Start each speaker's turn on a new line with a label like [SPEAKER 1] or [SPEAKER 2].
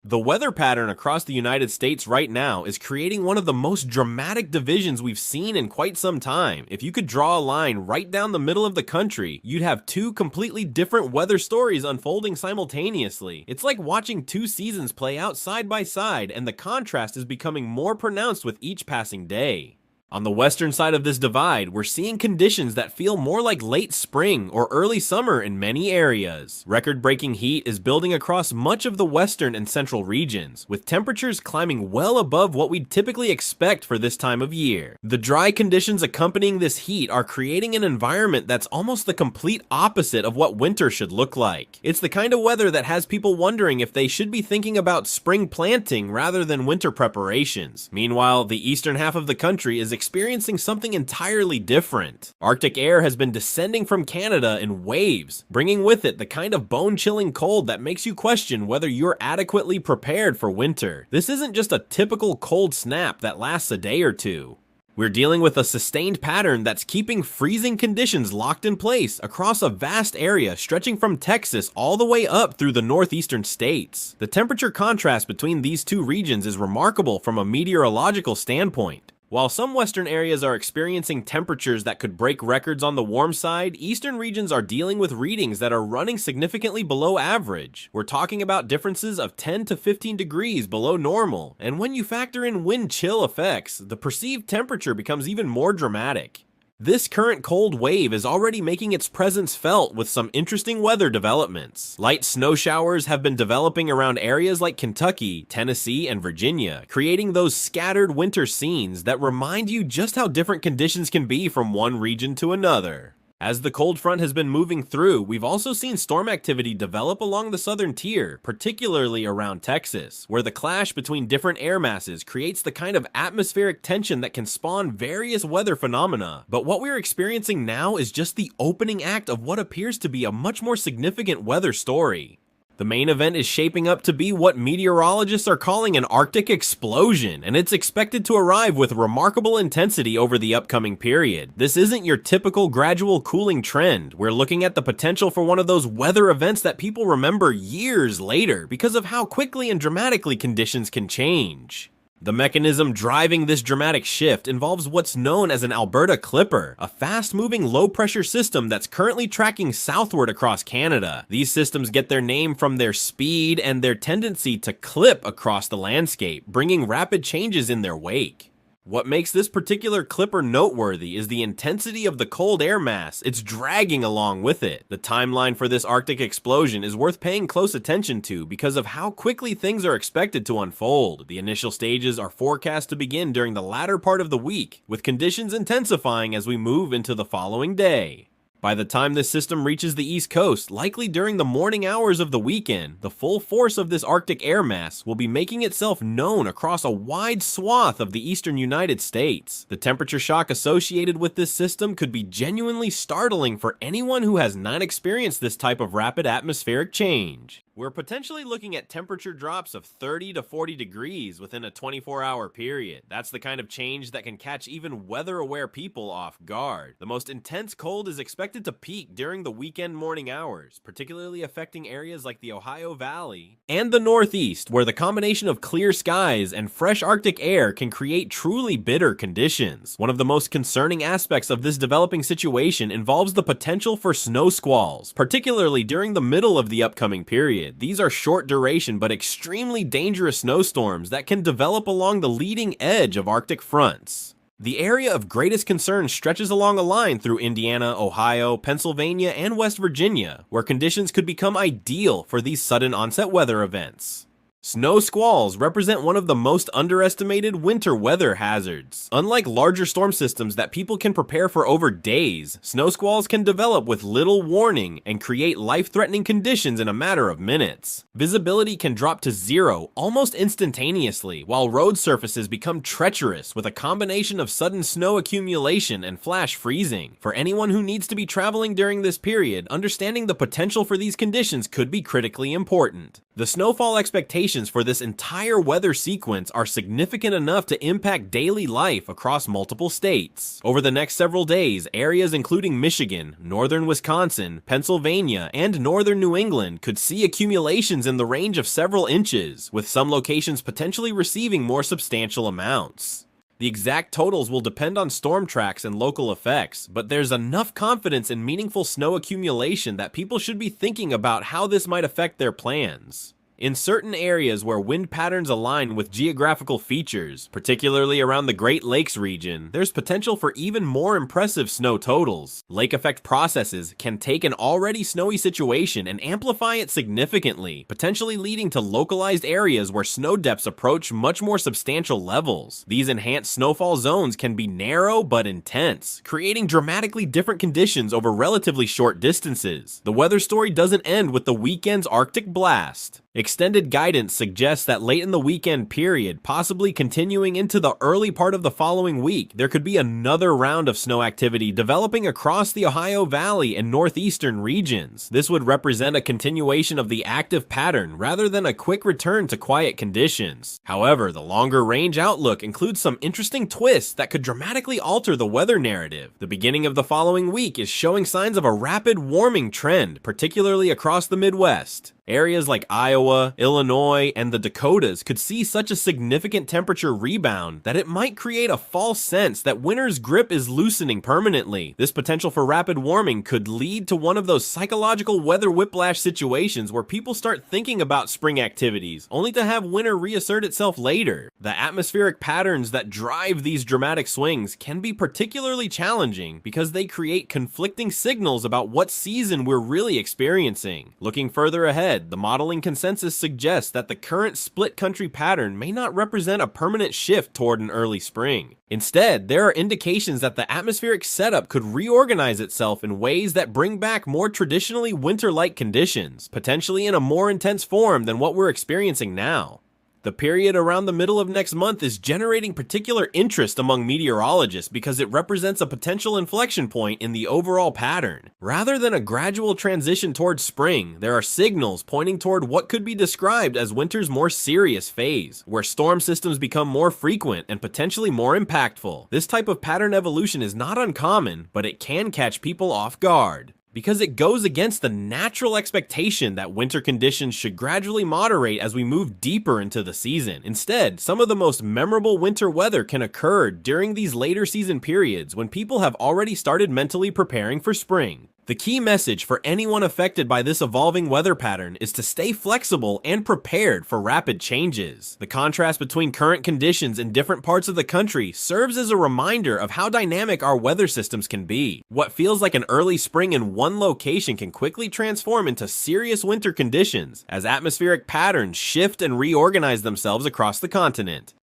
[SPEAKER 1] The weather pattern across the United States right now is creating one of the most dramatic divisions we've seen in quite some time. If you could draw a line right down the middle of the country, you'd have two completely different weather stories unfolding simultaneously. It's like watching two seasons play out side by side, and the contrast is becoming more pronounced with each passing day. On the western side of this divide, we're seeing conditions that feel more like late spring or early summer in many areas. Record-breaking heat is building across much of the western and central regions, with temperatures climbing well above what we'd typically expect for this time of year. The dry conditions accompanying this heat are creating an environment that's almost the complete opposite of what winter should look like. It's the kind of weather that has people wondering if they should be thinking about spring planting rather than winter preparations. Meanwhile, the eastern half of the country is experiencing something entirely different. Arctic air has been descending from Canada in waves, bringing with it the kind of bone-chilling cold that makes you question whether you're adequately prepared for winter. This isn't just a typical cold snap that lasts a day or two. We're dealing with a sustained pattern that's keeping freezing conditions locked in place across a vast area stretching from Texas all the way up through the northeastern states. The temperature contrast between these two regions is remarkable from a meteorological standpoint. While some western areas are experiencing temperatures that could break records on the warm side, eastern regions are dealing with readings that are running significantly below average. We're talking about differences of 10 to 15 degrees below normal, and when you factor in wind chill effects, the perceived temperature becomes even more dramatic. This current cold wave is already making its presence felt with some interesting weather developments. Light snow showers have been developing around areas like Kentucky, Tennessee, and Virginia, creating those scattered winter scenes that remind you just how different conditions can be from one region to another. As the cold front has been moving through, we've also seen storm activity develop along the southern tier, particularly around Texas, where the clash between different air masses creates the kind of atmospheric tension that can spawn various weather phenomena. But what we're experiencing now is just the opening act of what appears to be a much more significant weather story. The main event is shaping up to be what meteorologists are calling an Arctic explosion, and it's expected to arrive with remarkable intensity over the upcoming period. This isn't your typical gradual cooling trend. We're looking at the potential for one of those weather events that people remember years later because of how quickly and dramatically conditions can change. The mechanism driving this dramatic shift involves what's known as an Alberta Clipper, a fast-moving low-pressure system that's currently tracking southward across Canada. These systems get their name from their speed and their tendency to clip across the landscape, bringing rapid changes in their wake. What makes this particular clipper noteworthy is the intensity of the cold air mass it's dragging along with it. The timeline for this Arctic explosion is worth paying close attention to because of how quickly things are expected to unfold. The initial stages are forecast to begin during the latter part of the week, with conditions intensifying as we move into the following day. By the time this system reaches the East Coast, likely during the morning hours of the weekend, the full force of this Arctic air mass will be making itself known across a wide swath of the eastern United States. The temperature shock associated with this system could be genuinely startling for anyone who has not experienced this type of rapid atmospheric change. We're potentially looking at temperature drops of 30 to 40 degrees within a 24-hour period. That's the kind of change that can catch even weather-aware people off guard. The most intense cold is expected to peak during the weekend morning hours, particularly affecting areas like the Ohio Valley and the Northeast, where the combination of clear skies and fresh Arctic air can create truly bitter conditions. One of the most concerning aspects of this developing situation involves the potential for snow squalls, particularly during the middle of the upcoming period. These are short duration but extremely dangerous snowstorms that can develop along the leading edge of Arctic fronts. The area of greatest concern stretches along a line through Indiana, Ohio, Pennsylvania, and West Virginia, where conditions could become ideal for these sudden onset weather events. Snow squalls represent one of the most underestimated winter weather hazards. Unlike larger storm systems that people can prepare for over days, snow squalls can develop with little warning and create life-threatening conditions in a matter of minutes. Visibility can drop to zero almost instantaneously, while road surfaces become treacherous with a combination of sudden snow accumulation and flash freezing. For anyone who needs to be traveling during this period, understanding the potential for these conditions could be critically important. The snowfall expectations for this entire weather sequence are significant enough to impact daily life across multiple states. Over the next several days, areas including Michigan, northern Wisconsin, Pennsylvania, and northern New England could see accumulations in the range of several inches, with some locations potentially receiving more substantial amounts. The exact totals will depend on storm tracks and local effects, but there's enough confidence in meaningful snow accumulation that people should be thinking about how this might affect their plans. In certain areas where wind patterns align with geographical features, particularly around the Great Lakes region, there's potential for even more impressive snow totals. Lake effect processes can take an already snowy situation and amplify it significantly, potentially leading to localized areas where snow depths approach much more substantial levels. These enhanced snowfall zones can be narrow but intense, creating dramatically different conditions over relatively short distances. The weather story doesn't end with the weekend's Arctic blast. Extended guidance suggests that late in the weekend period, possibly continuing into the early part of the following week, there could be another round of snow activity developing across the Ohio Valley and northeastern regions. This would represent a continuation of the active pattern rather than a quick return to quiet conditions. However, the longer range outlook includes some interesting twists that could dramatically alter the weather narrative. The beginning of the following week is showing signs of a rapid warming trend, particularly across the Midwest. Areas like Iowa, Illinois, and the Dakotas could see such a significant temperature rebound that it might create a false sense that winter's grip is loosening permanently. This potential for rapid warming could lead to one of those psychological weather whiplash situations where people start thinking about spring activities, only to have winter reassert itself later. The atmospheric patterns that drive these dramatic swings can be particularly challenging because they create conflicting signals about what season we're really experiencing. Looking further ahead, the modeling consensus suggests that the current split country pattern may not represent a permanent shift toward an early spring. Instead, there are indications that the atmospheric setup could reorganize itself in ways that bring back more traditionally winter-like conditions, potentially in a more intense form than what we're experiencing now. The period around the middle of next month is generating particular interest among meteorologists because it represents a potential inflection point in the overall pattern. Rather than a gradual transition towards spring, there are signals pointing toward what could be described as winter's more serious phase, where storm systems become more frequent and potentially more impactful. This type of pattern evolution is not uncommon, but it can catch people off guard, because it goes against the natural expectation that winter conditions should gradually moderate as we move deeper into the season. Instead, some of the most memorable winter weather can occur during these later season periods when people have already started mentally preparing for spring. The key message for anyone affected by this evolving weather pattern is to stay flexible and prepared for rapid changes. The contrast between current conditions in different parts of the country serves as a reminder of how dynamic our weather systems can be. What feels like an early spring in one location can quickly transform into serious winter conditions as atmospheric patterns shift and reorganize themselves across the continent.